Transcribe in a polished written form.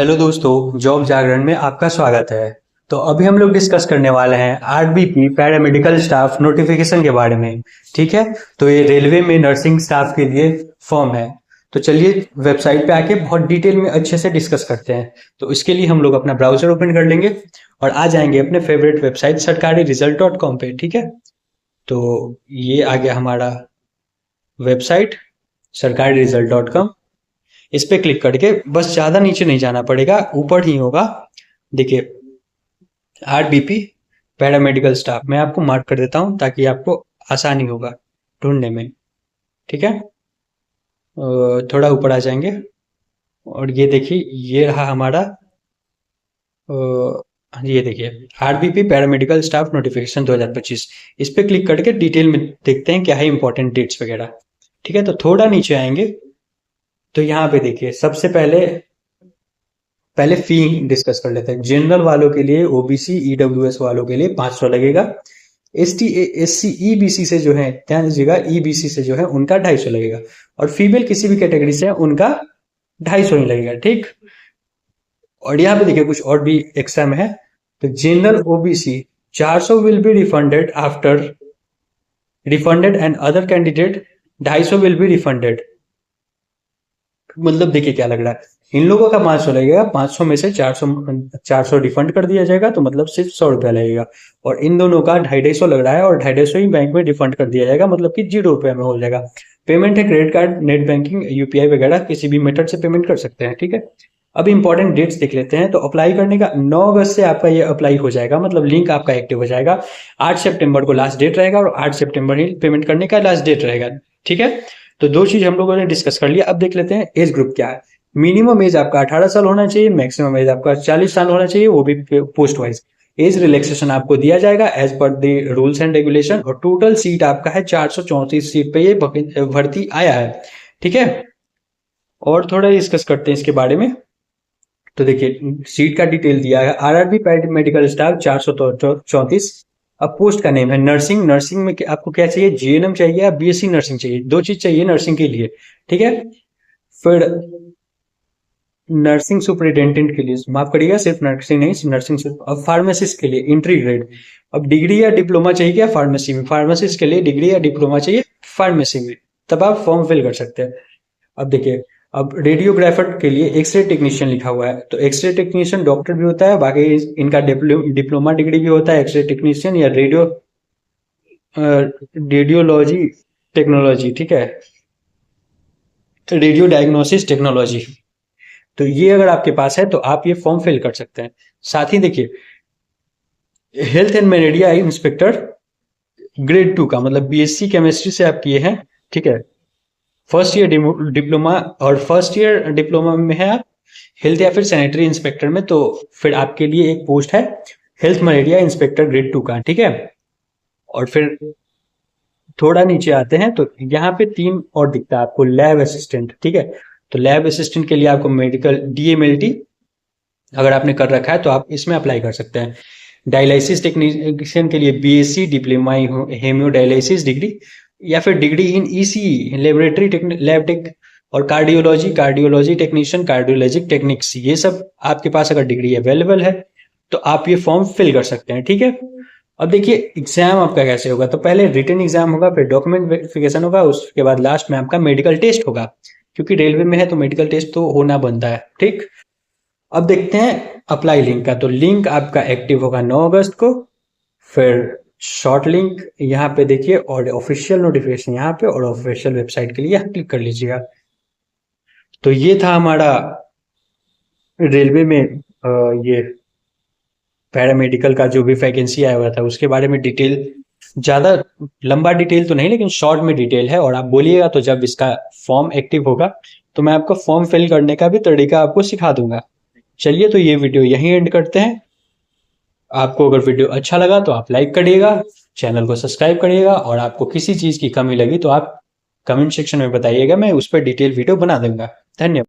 Hello दोस्तों, job जागरण में आपका स्वागत है। तो अभी हम लोग डिस्कस करने वाले हैं आरबीपी पैरामेडिकल स्टाफ नोटिफिकेशन के बारे में। ठीक है, तो ये रेलवे में नर्सिंग स्टाफ के लिए फॉर्म है। तो चलिए वेबसाइट पे आके बहुत डिटेल में अच्छे से डिस्कस करते हैं। तो इसके लिए हम लोग अपना ब्राउजर ओपन कर लेंगे और आ जाएंगे अपने फेवरेट वेबसाइट sarkariresult.com पे। ठीक है, तो ये आ गया हमारा वेबसाइट sarkariresult.com। इस पे क्लिक करके बस ज्यादा नीचे नहीं जाना पड़ेगा, ऊपर ही होगा। देखिए, आरबीपी पैरामेडिकल स्टाफ मैं आपको मार्क कर देता हूँ ताकि आपको आसानी होगा ढूंढने में। ठीक है, थोड़ा ऊपर आ जाएंगे और ये देखिए, ये रहा हमारा ये देखिए आरबीपी पैरामेडिकल स्टाफ नोटिफिकेशन 2025। इस पे क्लिक करके डिटेल में देखते हैं क्या है इंपॉर्टेंट डेट्स वगैरह। ठीक है, तो थोड़ा नीचे आएंगे तो यहाँ पे देखिए, सबसे पहले फी डिस्कस कर लेते हैं। जनरल वालों के लिए, ओबीसी ईडब्ल्यूएस वालों के लिए 500 लगेगा। एसटी एससी ईबीसी से जो है, ध्यान दीजिएगा, ईबीसी से जो है उनका 250 लगेगा। और फीमेल किसी भी कैटेगरी से है उनका 250 ही लगेगा। ठीक, और यहाँ पे देखिए कुछ और भी एक्स्ट्रा में है। तो general OBC 400 will be refunded after refunded and other candidate 250 will be refunded. मतलब देखिए क्या लग रहा है, इन लोगों का 500 लगेगा, 500 में से 400 रिफंड कर दिया जाएगा, तो मतलब सिर्फ 100 रुपया लगेगा। और इन दोनों का 250 लग रहा है और 250 ही बैंक में रिफंड कर दिया जाएगा, मतलब कि 0 रुपये में हो जाएगा। पेमेंट है credit card, net banking, UPI वगैरह किसी भी मेथड से पेमेंट कर सकते हैं। ठीक है, अब इंपॉर्टेंट डेट्स देख लेते हैं। तो अप्लाई करने का 9 अगस्त से आपका ये अप्लाई हो जाएगा, मतलब लिंक आपका एक्टिव हो जाएगा। 8 सितंबर को लास्ट डेट रहेगा और 8 सितंबर ही पेमेंट करने का लास्ट डेट रहेगा। ठीक है, तो दो चीज हम लोगों ने डिस्कस कर लिया। अब देख लेते हैं एज ग्रुप क्या है। मिनिमम एज आपका 18 साल होना चाहिए, मैक्सिमम एज आपका 40 साल होना चाहिए, वो भी पोस्ट वाइज। एज रिलैक्सेशन आपको दिया जाएगा as per the rules and regulation. और टोटल सीट आपका है 434 सीट पे ये भर्ती आया है। ठीक है, और थोड़ा डिस्कस करते हैं इसके बारे में। तो देखिए, सीट का डिटेल दिया है, आरआरबी पैरामेडिकल स्टाफ 434। अब पोस्ट का नेम है नर्सिंग। नर्सिंग में आपको क्या चाहिए, जीएनएम चाहिए या बीएससी नर्सिंग चाहिए, दो चीज चाहिए नर्सिंग के लिए। ठीक है, फिर नर्सिंग सुपरिटेंडेंट के लिए माफ करिएगा, सिर्फ नर्सिंग नहीं, नर्सिंग। अब फार्मासिस्ट के लिए इंट्री ग्रेड। अब डिग्री या डिप्लोमा चाहिए क्या फार्मेसी में, फार्मासिस्ट के लिए डिग्री या डिप्लोमा चाहिए फार्मेसी में, तब आप फॉर्म फिल कर सकते हैं। अब देखिए, अब रेडियोग्राफर के लिए एक्सरे टेक्नीशियन लिखा हुआ है। तो एक्सरे टेक्नीशियन डॉक्टर भी होता है, बाकी इनका डिप्लोमा डिग्री भी होता है एक्सरे टेक्नीशियन या रेडियोलॉजी टेक्नोलॉजी। ठीक है, रेडियो डायग्नोसिस टेक्नोलॉजी। तो ये अगर आपके पास है तो आप ये फॉर्म फिल कर सकते हैं। साथ ही देखिए, health and malaria inspector grade 2 का, मतलब बीएससी केमिस्ट्री से आप किए हैं। ठीक है, फर्स्ट ईयर डिप्लोमा, और फर्स्ट ईयर डिप्लोमा में है आप हेल्थ या फिर सैनिटरी इंस्पेक्टर में, तो फिर आपके लिए एक पोस्ट है हेल्थ मलेरिया इंस्पेक्टर ग्रेड 2 का। ठीक है, और फिर थोड़ा नीचे आते हैं तो यहाँ पे 3 और दिखता है आपको, लैब असिस्टेंट। ठीक है, तो लैब असिस्टेंट के लिए आपको मेडिकल डीएमएलटी अगर आपने कर रखा है तो आप इसमें अप्लाई कर सकते हैं। डायलिसिस टेक्नीशियन के लिए बीएससी डिप्लोमा हेमियोडायलिसिस डिग्री या फिर degree in ECE laboratory lab tech, और कार्डियोलॉजी टेक्नीशियन कार्डियोलॉजिक टेक्निक्स, ये सब आपके पास अगर डिग्री अवेलेबल है तो आप ये फॉर्म फिल कर सकते हैं। ठीक है, अब देखिए एग्जाम आपका कैसे होगा। तो पहले रिटन एग्जाम होगा, फिर डॉक्यूमेंट वेरिफिकेशन होगा, उसके बाद लास्ट में आपका मेडिकल टेस्ट होगा। क्योंकि रेलवे में है तो मेडिकल टेस्ट तो होना बनता है। ठीक, अब देखते हैं अप्लाई लिंक का। तो लिंक आपका एक्टिव होगा 9 अगस्त को। फिर शॉर्ट लिंक यहाँ पे देखिए, और ऑफिशियल नोटिफिकेशन यहाँ पे, और ऑफिशियल वेबसाइट के लिए क्लिक कर लीजिएगा। तो ये था हमारा रेलवे में ये पैरामेडिकल का जो भी वैकेंसी आया हुआ था उसके बारे में डिटेल। ज्यादा लंबा डिटेल तो नहीं, लेकिन शॉर्ट में डिटेल है। और आप बोलिएगा तो जब इसका फॉर्म एक्टिव होगा तो मैं आपको फॉर्म फिल करने का भी तरीका आपको सिखा दूंगा। चलिए, तो ये वीडियो यहीं एंड करते हैं। आपको अगर वीडियो अच्छा लगा तो आप लाइक करिएगा, चैनल को सब्सक्राइब करिएगा, और आपको किसी चीज की कमी लगी तो आप कमेंट सेक्शन में बताइएगा, मैं उस पर डिटेल वीडियो बना दूंगा। धन्यवाद।